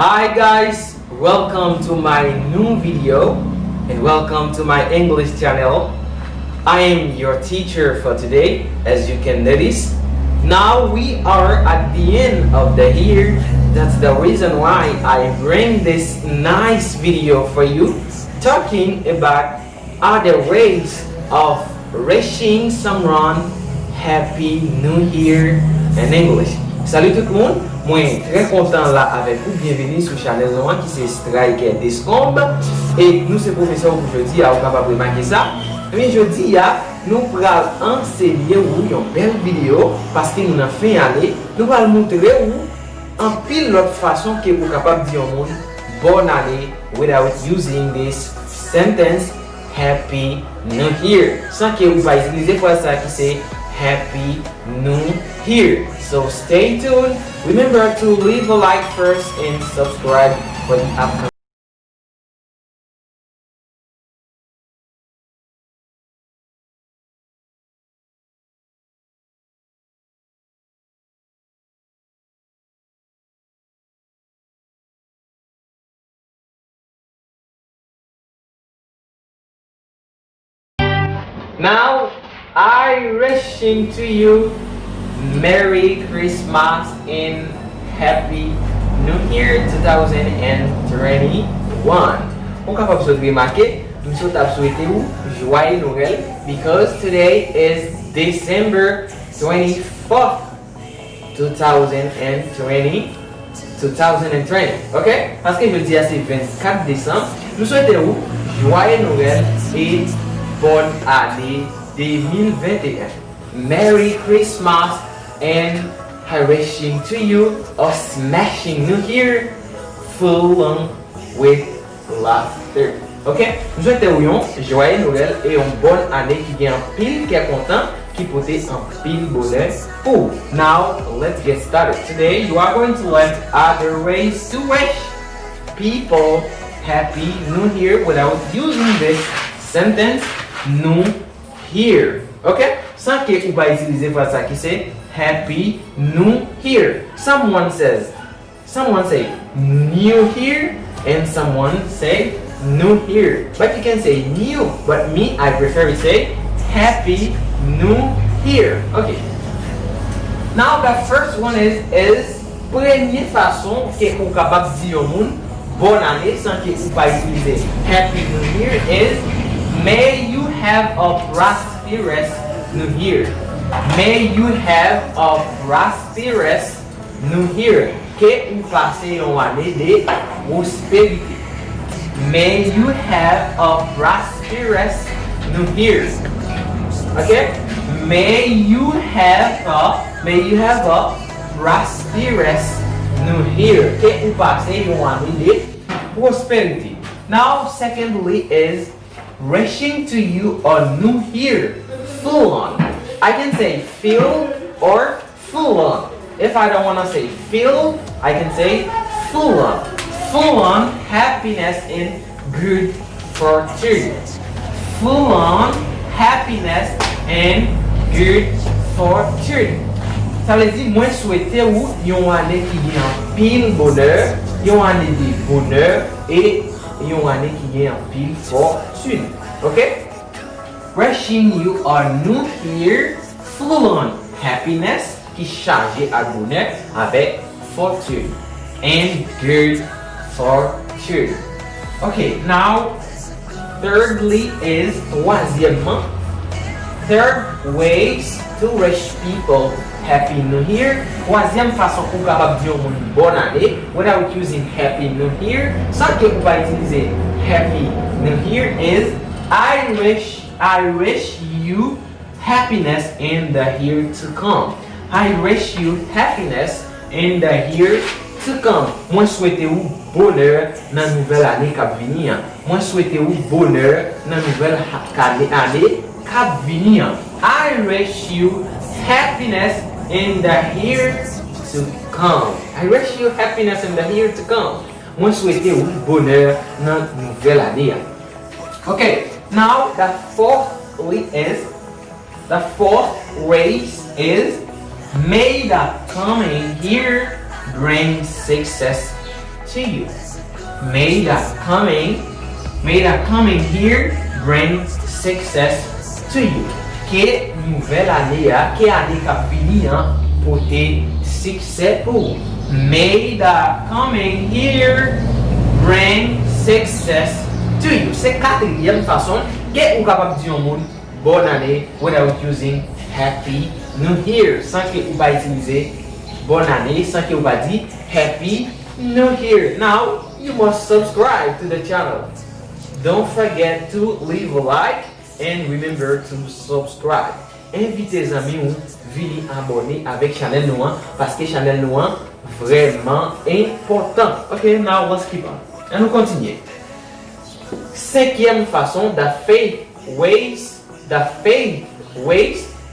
Hi guys, welcome to my new video and welcome to my English channel. I am your teacher for today, as you can notice. Now we are at the end of the year. That's the reason why I bring this nice video for you, talking about other ways of wishing someone Happy New Year in English. Salut tout le monde, moi très content là avec vous, bienvenue sur channel qui c'est Stryker et nous c'est professeur aujourd'hui à vous capable remarquer ça. Mais aujourd'hui nous allons enseigner vous une belle vidéo parce que nous avons fait aller, nous allons montrer vous en pile l'autre façon que vous capable de dire au monde bonne année without using this sentence Happy New Year sans que vous va utiliser pour ça qui c'est Happy New Year. So stay tuned. Remember to leave a like first and subscribe for the upcoming. Now, I wishing to you Merry Christmas and Happy New Year 2021. On capable de remarquer, nous sommes souhaiter vous joyeux Noël because today is December 24th, 2020. OK? Parce que je dis c'est 24 décembre. Nous souhaitons vous joyeux Noël et bonne année 2021. Merry Christmas and I wishing to you a smashing New Year full on with laughter. Ok? Nous souhaitons joyeux Noël et une bonne année qui vient en pile, qui est content, qui peut être en pile bonheur pour. Now, let's get started. Today, you are going to learn other ways to wish people Happy New Year without using this sentence New Year. Ok? Sans que vous va utiliser pour ça qui c'est Happy New Year. Someone say New Year and someone say New Year. But you can say new, but me I prefer to say Happy New Year. Okay. Now the first one is première façon que vous capable de dire au monde bonne année sans que vous va utiliser Happy New Year is may you have a prosperous New Year. May you have a prosperous New Year. Que vous passez une année de prospérité. May you have a prosperous New Year. Okay? May you have a prosperous New Year. Que vous passez une année de prosperity. Now, secondly is wishing to you a new year full on. I can say filled or full on. If I don't want to say filled, I can say full on. Full on happiness and good fortune. Full on happiness and good fortune. Ça veut dire, moi souhaiter ou une année qui vient en pile bonheur, une année de bonheur et une année qui vient en pile fortune. Okay? Wishing you a new year full on happiness qui chargé à bonheur avec fortune and good fortune. Okay, now thirdly is troisièmement. Third ways to wish people Happy New Year. Troisième façon pour capable dire une bonne année without using Happy New Year. Sans que vous va utiliser Happy New Year is I wish you happiness in the year to come. I wish you happiness in the year to come. Moi souhaitez vous bonheur dans la nouvelle année qui venir. Moi souhaitez vous bonheur dans la nouvelle année qui venir. I wish you happiness in the year to come. I wish you happiness in the year to come. Moi souhaitez vous bonheur dans la nouvelle année. Okay, now the fourth race is may the coming year bring success to you. May the coming here bring success to you. Que nouvelle année, que année qui vient porter succès pour vous. May the coming year bring success to you. C'est quatrième façon que vous capable de dire au monde bonne année without using happy new year. Sans que vous pas utiliser bonne année, sans que vous pas dire happy new year. Now you must subscribe to the channel. Don't forget to leave a like and remember to subscribe. Invitez les amis ou venir abonner avec channel nous parce que channel nous vraiment important. Okay, now let's keep on. Et nous continuons. Cinquième façon, the faith ways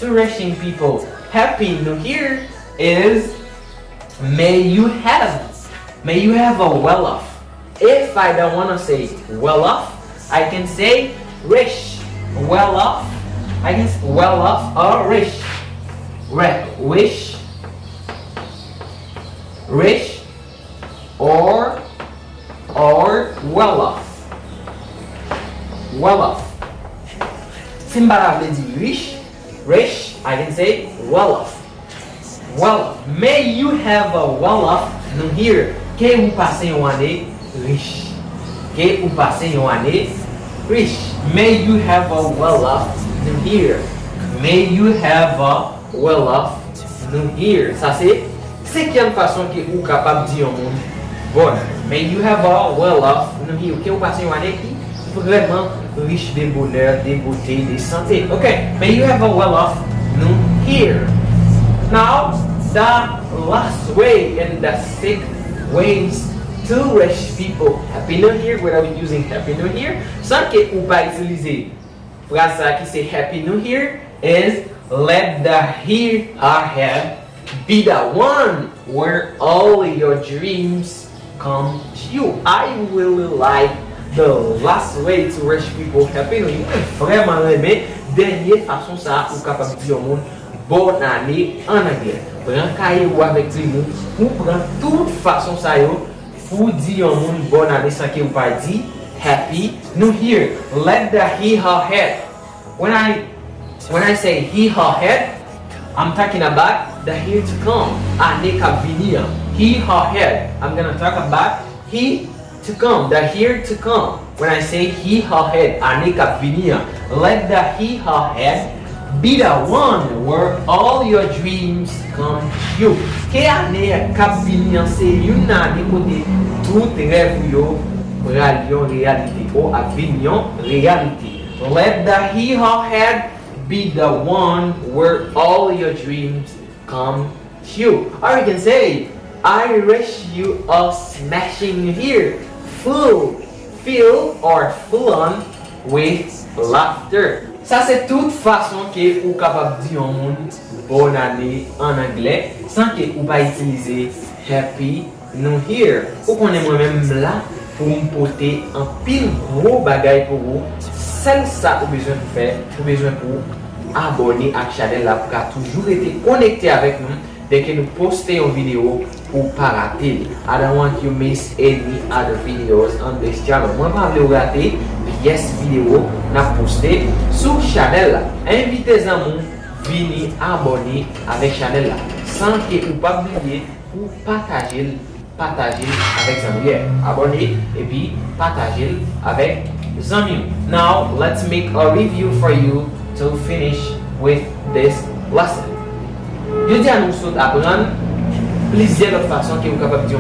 to wishing people happy new year is may you have a well off. If I don't want to say well off, I can say rich. Well off. I can say well off or rich. Wish. Rich or well off. Well off. Simbara veut dire rich, I can say well off. Well off. May you have a well off new year. Que vous passez une année riche. Que vous passez une année riche. May you have a well off new year. May you have a well off new year. Ça c'est cinquième façon que vous capable de dire au monde. Bon, may you have a well off new year. Que vous passez une année qui vraiment riche de bonheur, de beauté, de santé. Okay, may you have a well off new year. Now, the last way and the sixth ways to wish people happy new year without using happy new year. Sans que vous pas utiliser phrase qui c'est happy new year is let the year ahead be the one where all your dreams come true. I really like the last way to wish people happy new year. Vraiment aimé dernière façon ça ou capable de dire au monde bonne année en anglais. Prends cahier ou avec lui ou prends toute façon ça yo pour dire au monde bonne année sans que vous pas dire happy new year. Let the he her head. When I say he her head, I'm talking about the year to come. Année qui venir. He her head. I'm gonna talk about he to come, the year to come. When I say he her head, année qui venir. Let the he her head be the one where all your dreams come true. Que année qui venir c'est une année côté tout rêve yo ralion réalité ou avignon réalité. Let the he her head be the one where all your dreams come true. Or you can say, I wish you a smashing year, full on with laughter. Ça c'est toute façon que vous capable de dire au monde bonne année en anglais sans que vous pas utiliser happy new year. Vous connaissez moi-même là pour me porter un pile gros bagage pour vous. C'est ça que vous besoin de faire, vous besoin pour abonner à la chaîne là pour toujours être connecté avec nous dès que nous postons une vidéo pour pas rater. I don't want you miss any other videos on this channel. Moi pas vous rater pièce vidéo n'a posté sur chaîne là. Invitez les amis venir abonner avec chaîne là sans que vous pas oublier pour partager avec amis. Abonner et puis partager avec les amis. Now let's make a review for you to finish with this lesson. Je dis à nous tous apprendre plusieurs autres façons que vous capable de dire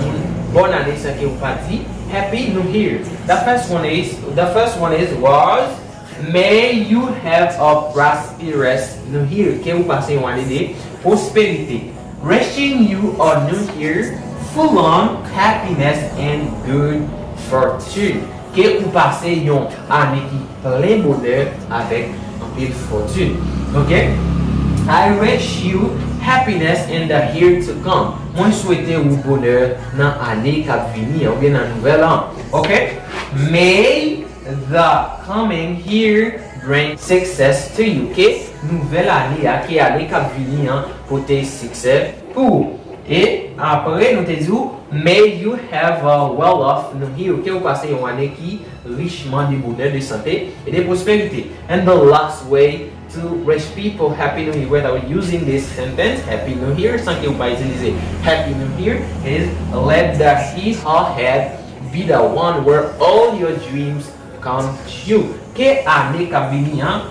bonne année sans que vous pas dit happy new year. The first one is was may you have a prosperous new year. Que vous passez une année de prospérité. Wishing you a new year full on happiness and good fortune. Que vous passez une année qui plein bonheur avec un peu de fortune. Okay? I wish you happiness in the year to come. Moi souhaite vous bonheur dans l'année qui venir ou bien dans nouvel an. Okay? May the coming year bring success to you. Okay? Nouvelle année qui allait qui venir pour tes succès pour. Et après, nous te disons, may you have a well-off New Year. Que vous passez une année qui richement de bonheur, de santé et de prospérité. And the last way to wish people Happy New Year without using this sentence, Happy New Year, sans que vous pas utiliser Happy New Year, is let the he or head be the one where all your dreams come true. Que année qu'a venu, hein?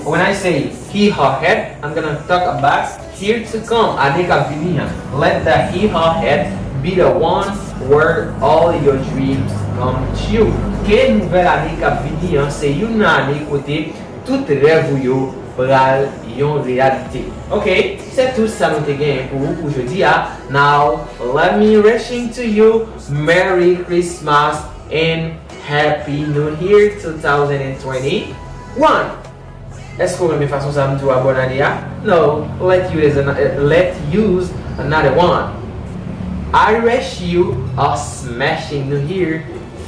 When I say he or head, I'm gonna talk about here to come. Année qu'a venu, hein? Let the he or head be the one where all your dreams come true. Que nouvelle année qu'a venu, hein? C'est une année côté tout rêve yo pral yon réalité. Ok, c'est tout ça nous te gagné pour vous aujourd'hui. Now, let me wishing to you Merry Christmas and Happy New Year 2021. Est-ce que vous avez façon ça me dire bonne année? No, let's use another one. I wish you a smashing New Year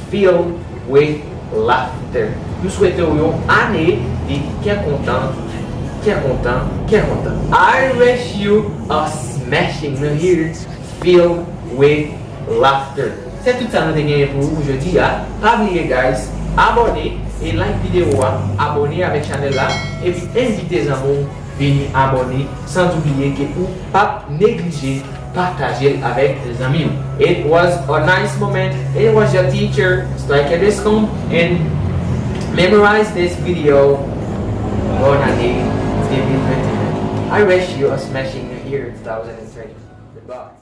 filled with laughter. Nous souhaitons une année qui est content. I wish you a smashing New Year filled with laughter. C'est tout ça nous avons gagné pour vous aujourd'hui. Pas oublier guys, abonnez et like vidéo, abonnez avec la chaîne là et puis invitez les amis à venir abonner sans oublier que vous pas négliger partager avec les amis. It was a nice moment. It was your teacher Stryker and memorize this video. Bòn Ane, I wish you a smashing New Year 2020. Goodbye.